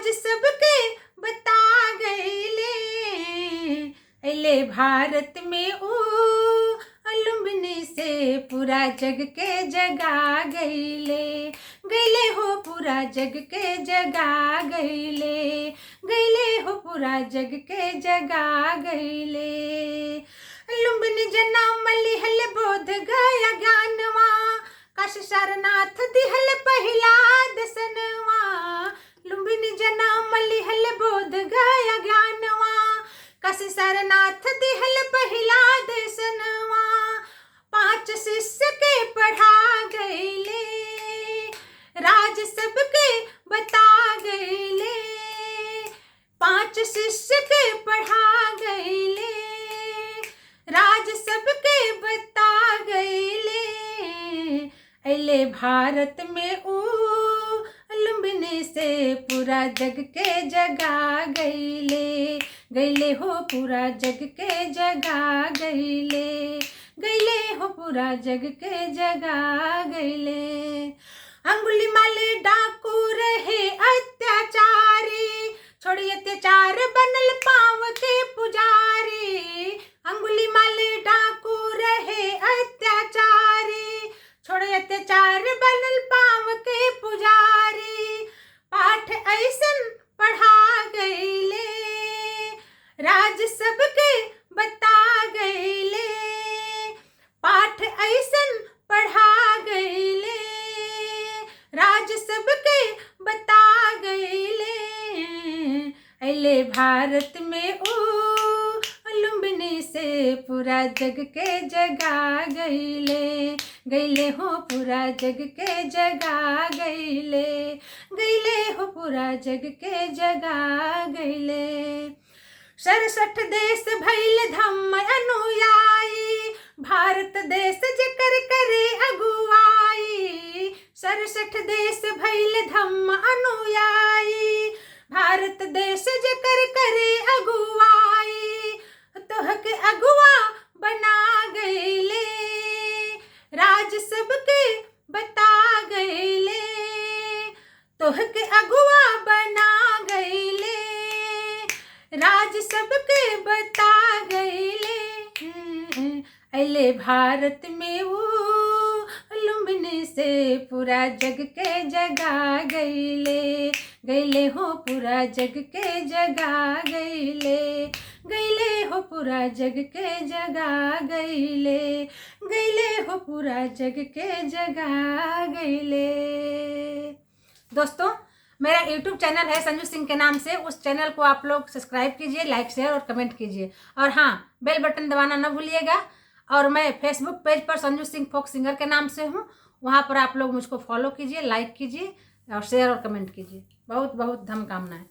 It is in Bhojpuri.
राज सबके बता गईले, अले भारत में ऊ लुम्बिनी से पूरा जग के जगा गईले, गईले हो पूरा जग के जगा गईले, गईले हो पूरा जग के जगा गईले। लुम्बिनी जना मली हल बोध गया ज्ञानवा, काशी सारनाथ दिहल पहिला दसनवा। लुम्बिनी जना मली हल बोध गया ज्ञानवा, काशी सारनाथ दिहल पहिला दसनवा। 5 शिष्य के पढ़ा गईले, राज सबके बता गईले। 5 शिष्य के पढ़ा गईले, राज सबके बता गईले, अले भारत में ऊ लुम्बिनी से पूरा जग के जगा गईले, गईले हो पूरा जग के जगा गईले, गईले हो पूरा जग के जगा गईले। अंगुलीमाल डाकू रहे अत्याचारी, छोड़ी अत्याचार बनल पाँव के पुजारी। अंगुलीमाल डाकू रहे अत्याचारी, छोड़े अत्याचार बनल पाँव के पुजारी। पाठ ऐसन पढ़ा गईले, राज सबके बता गईले। पाठ ऐसन पढ़ा गईले, राज सबके बता गईले, अले भारत में ऊ लुम्बिनी से पूरा जग के जगा गईले, गईले हो पूरा जग के जगा गईले, गईले हो पूरा जग के जगा गईले। 67 देश भइल धम्म अनुयायी, भारत देश जेकर करे अगुवाई। 67 देश भइल धम्म अनुयायी, भारत देश जेकर करे अगुवाई। तोहके अगुआ बना गईले, राज सबके बता गईले। तोहके अगुआ बना गईले, राज सबके बता गईले, अले भारत में ऊ लुम्बिनी से पूरा जग के जगा गईले, गईले हो पूरा जग के जगा गईले, गईले हो पूरा जग के जगा गईले, गईले हो पूरा जग के जगा गईले। दोस्तों, मेरा YouTube चैनल है संजू सिंह के नाम से, उस चैनल को आप लोग सब्सक्राइब कीजिए, लाइक शेयर और कमेंट कीजिए, और हाँ, बेल बटन दबाना न भूलिएगा। और मैं फेसबुक पेज पर संजू सिंह फोक सिंगर के नाम से हूँ, वहाँ पर आप लोग मुझको फॉलो कीजिए, लाइक कीजिए और शेयर और कमेंट कीजिए। बहुत बहुत धन्यवाद।